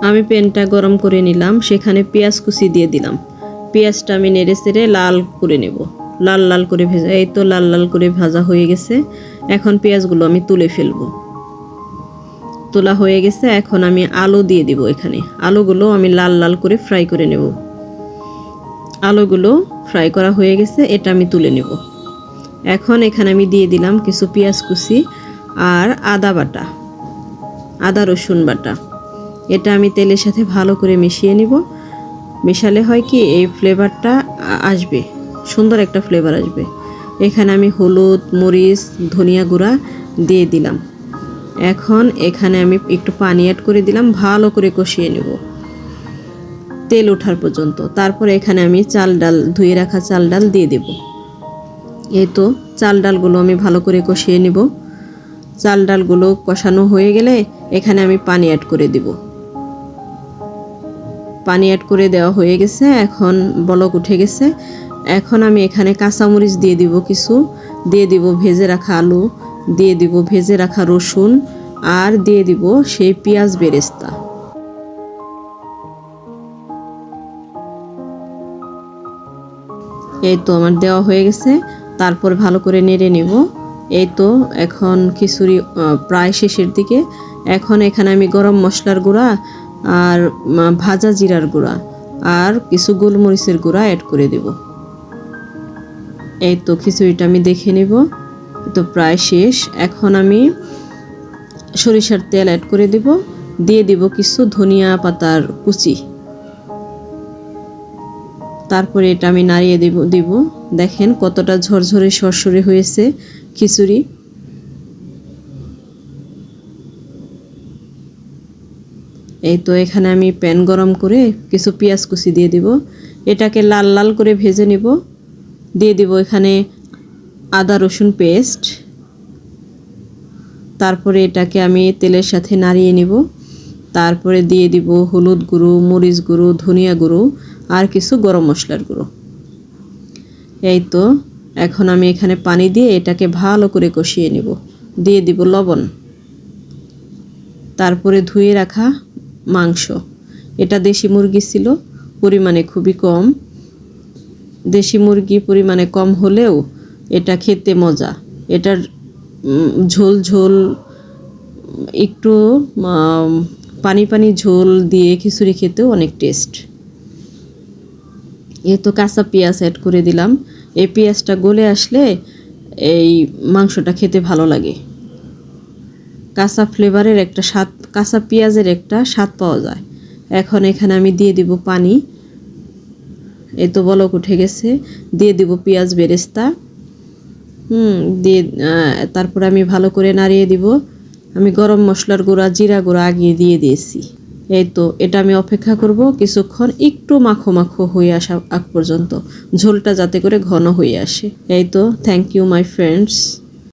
আমি প্যানটা গরম করে নিলাম, সেখানে পেঁয়াজ কুচি দিয়ে দিলাম। পেঁয়াজটা আমি নেড়ে চেড়ে লাল করে নেব, লাল লাল করে ভেজা। এই তো লাল লাল করে ভাজা হয়ে গেছে। এখন পেঁয়াজগুলো আমি তুলে ফেলবো। তোলা হয়ে গেছে। এখন আমি আলু দিয়ে দিব এখানে। আলুগুলো আমি লাল লাল করে ফ্রাই করে নেব। আলুগুলো ফ্রাই করা হয়ে গেছে, এটা আমি তুলে নেব। এখন এখানে আমি দিয়ে দিলাম কিছু পেঁয়াজ কুচি আর আদা বাটা, আদা রসুন বাটা। এটা আমি তেলের সাথে ভালো করে মিশিয়ে নিব। মেশালে হয় কি, এই ফ্লেভারটা আসবে, সুন্দর একটা ফ্লেভার আসবে। এখানে আমি হলুদ, মরিচ, ধনিয়া গুঁড়া দিয়ে দিলাম। এখন এখানে আমি একটু পানি অ্যাড করে দিলাম, ভালো করে কষিয়ে নেব তেল ওঠার পর্যন্ত। তারপরে এখানে আমি চাল ডাল, ধুয়ে রাখা চাল ডাল দিয়ে দেব। এই তো চাল ডালগুলো আমি ভালো করে কষিয়ে নেব। চাল ডালগুলো কষানো হয়ে গেলে এখানে আমি পানি অ্যাড করে দেব। পানি অ্যাড করে দেওয়া হয়ে গেছে, এখন বলক উঠে গেছে। এখন আমি এখানে কাঁচামরিচ দিয়ে দিব কিছু, দিয়ে দিব ভেজে রাখা আলু, দিয়ে দিব ভেজে রাখা রসুন, আর দিয়ে দিব সেই পেঁয়াজ বেরেস্তা। এই তো আমার দেওয়া হয়ে গেছে। তারপর ভালো করে নেড়ে নেব। এই তো এখন খিচুড়ি প্রায় শেষের দিকে। এখন এখানে আমি গরম মশলার গুঁড়া আর ভাজা জিরার গুঁড়া আর কিছু গোলমরিচের গুঁড়া অ্যাড করে দেব। এই তো খিচুড়িটা আমি দেখে নেব, তো প্রায় শেষ। এখন আমি সরিষার তেল অ্যাড করে দেব, দিয়ে দিব কিছু ধনিয়া পাতার কুচি। তারপরে এটা আমি নাড়িয়ে দিব। দেখেন কতটা ঝরঝরে সরসরে হয়েছে খিচুড়ি। এই তো এখানে আমি প্যান গরম করে কিছু পেঁয়াজ কুচি দিয়ে দিব। এটাকে লাল লাল করে ভেজে নিব। দিয়ে দিব এখানে আদা রসুন পেস্ট। তারপরে এটাকে আমি তেলের সাথে নাড়িয়ে নিব। তারপরে দিয়ে দিব হলুদ গুঁড়ো, মরিচ গুঁড়ো, ধনিয়া গুঁড়ো আর কিছু গরম মশলার গুঁড়ো। এই তো এখন আমি এখানে পানি দিয়ে এটাকে ভালো করে কষিয়ে নিব। দিয়ে দিব লবণ। তারপরে ধুয়ে রাখা মাংস। এটা দেশি মুরগি ছিল, পরিমাণে খুবই কম। দেশি মুরগি পরিমাণে কম হলেও এটা খেতে মজা। এটার ঝোল ঝোল একটু পানি পানি ঝোল দিয়ে খিচুড়ি খেতেও অনেক টেস্ট। এই তো কাঁচা পেঁয়াজ অ্যাড করে দিলাম। এই পেঁয়াজটা গলে আসলে এই মাংসটা খেতে ভালো লাগে। কাঁচা ফ্লেভারের একটা স্বাদ, কাঁচা পেঁয়াজের একটা স্বাদ পাওয়া যায়। এখন এখানে আমি দিয়ে দিব পানি। এই তো বলক উঠে গেছে। দিয়ে দিব পেঁয়াজ বেরেস্তা। দিয়ে তারপর আমি ভালো করে নাড়িয়ে দিব। আমি গরম মশলার গুঁড়া, জিরা গুঁড়া আগে দিয়ে দিয়েছি। এই তো এটা আমি অপেক্ষা করব কিছুক্ষণ, একটু মাখো মাখো হয়ে আসা আগ পর্যন্ত, ঝোলটা যাতে করে ঘন হয়ে আসে। এই তো থ্যাংক ইউ মাই ফ্রেন্ডস।